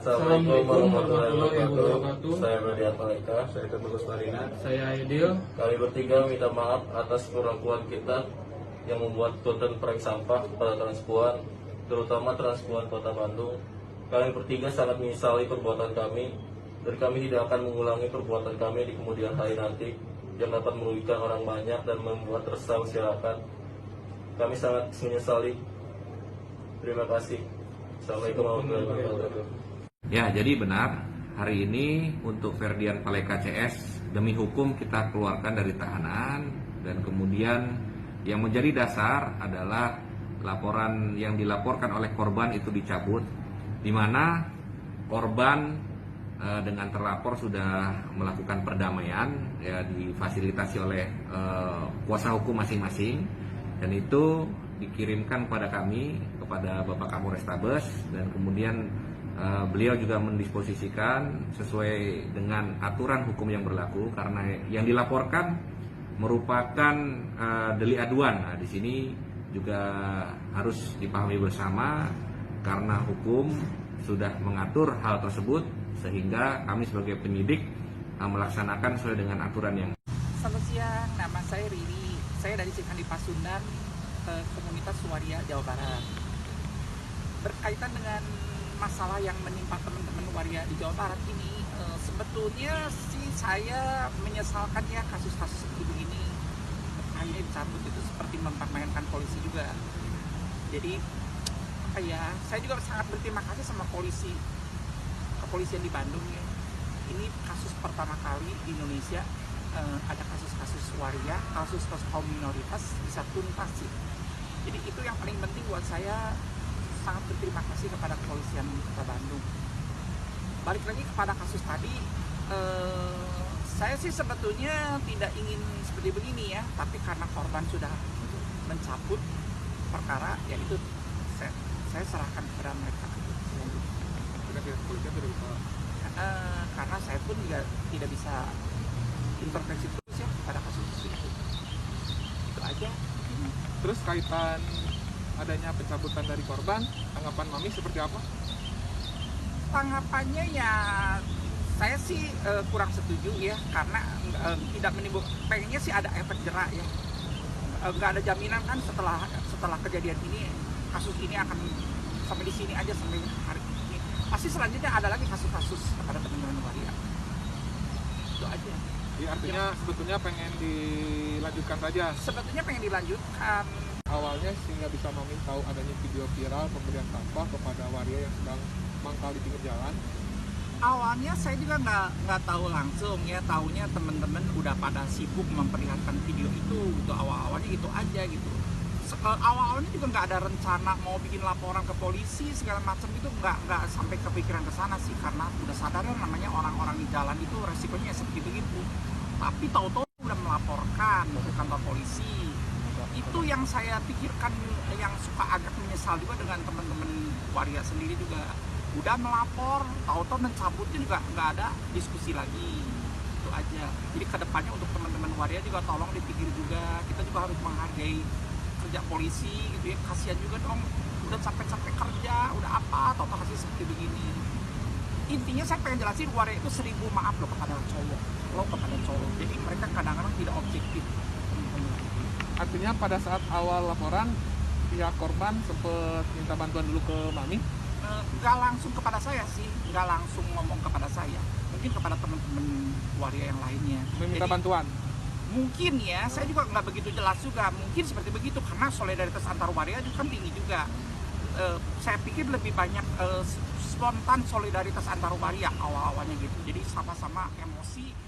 Assalamualaikum warahmatullahi wabarakatuh. Saya Ferdian Paleka. Saya Ketulus Marina. Saya Aidil. Kami bertiga minta maaf atas keraguan kita yang membuat konten prank sampah pada Transpuan, terutama Transpuan Kota Bandung. Kami bertiga sangat menyesali perbuatan kami, dan kami tidak akan mengulangi perbuatan kami di kemudian hari nanti yang dapat merugikan orang banyak dan membuat resah masyarakat. Kami sangat menyesali. Terima kasih. Assalamualaikum warahmatullahi wabarakatuh. Ya, jadi benar, hari ini untuk Ferdian Paleka CS, demi hukum kita keluarkan dari tahanan, dan kemudian yang menjadi dasar adalah laporan yang dilaporkan oleh korban itu dicabut, di mana korban dengan terlapor sudah melakukan perdamaian, ya, difasilitasi oleh kuasa hukum masing-masing, dan itu dikirimkan kepada kami, kepada Bapak Kapolrestabes, dan kemudian beliau juga mendisposisikan sesuai dengan aturan hukum yang berlaku, karena yang dilaporkan merupakan delik aduan. Nah, di sini juga harus dipahami bersama karena hukum sudah mengatur hal tersebut, sehingga kami sebagai penyidik melaksanakan sesuai dengan aturan yang. Selamat siang, nama saya Riri. Saya dari Cikandi Pasundan, komunitas Waria Jawa Barat. Berkaitan dengan masalah yang menimpa teman-teman Waria di Jawa Barat ini, sebetulnya sih saya menyesalkan ya kasus-kasus seperti begini akhirnya dicabut, itu seperti mempermainkan polisi juga. Jadi apa ya, saya juga sangat berterima kasih sama kepolisian di Bandung ya. Ini kasus pertama kali di Indonesia ada kasus-kasus waria, kasus-kasus kaum minoritas bisa tuntas sih. Jadi itu yang paling penting buat saya, sangat berterima kasih kepada kepolisian Kota Bandung. Balik lagi kepada kasus tadi, saya sih sebetulnya tidak ingin seperti begini ya, tapi karena korban sudah mencabut perkara, ya itu saya serahkan kepada mereka. Karena saya pun juga tidak bisa intervensi terus ya pada kasus itu. Itu aja. Terus kaitan adanya pencabutan dari korban, tanggapan Mami seperti apa? Tanggapannya ya saya sih kurang setuju ya, karena tidak menimbulkan, pengennya sih ada efek jerak ya. Nggak ada jaminan kan setelah kejadian ini, kasus ini akan sampai di sini aja sampai hari ini. Pasti selanjutnya ada lagi kasus-kasus kepada teman-teman waria. Itu aja. Ya, artinya sebetulnya pengen dilanjutkan saja. Sebetulnya pengen dilanjutkan. Awalnya sehingga bisa Mami tahu adanya video viral pemberian sampah kepada waria yang sedang mangkal di pinggir jalan. Awalnya saya juga nggak tahu langsung ya, taunya teman-teman udah pada sibuk memperlihatkan video itu. Gitu. Awalnya itu aja gitu. Awalnya juga nggak ada rencana mau bikin laporan ke polisi segala macam, itu nggak sampai kepikiran ke sana sih, karena udah sadar namanya orang-orang di jalan itu resikonya seperti begitu. Tapi tahu-tahu udah melaporkan ke kantor polisi. Itu yang saya pikirkan, yang suka agak menyesal juga dengan teman-teman waria sendiri juga. Udah melapor, tahu-tahu mencabutnya juga nggak ada diskusi lagi. Itu aja. Jadi kedepannya untuk teman-teman waria juga tolong dipikir juga, kita juga harus menghargai kerja polisi gitu ya. Kasihan juga dong, udah capek-capek kerja, udah apa, tahu-tahu hasil seperti begini. Intinya saya pengen jelasin, waria itu 1000 maaf loh kepada cowok. Jadi mereka kadang-kadang tidak objektif. Artinya pada saat awal laporan, pihak korban sempat minta bantuan dulu ke Mami? Nggak langsung kepada saya sih, nggak langsung ngomong kepada saya. Mungkin kepada teman-teman waria yang lainnya. Meminta bantuan? Mungkin ya, saya juga nggak begitu jelas juga. Mungkin seperti begitu, karena solidaritas antar waria juga kan tinggi juga. Saya pikir lebih banyak spontan solidaritas antar waria awal-awalnya gitu. Jadi sama-sama emosi.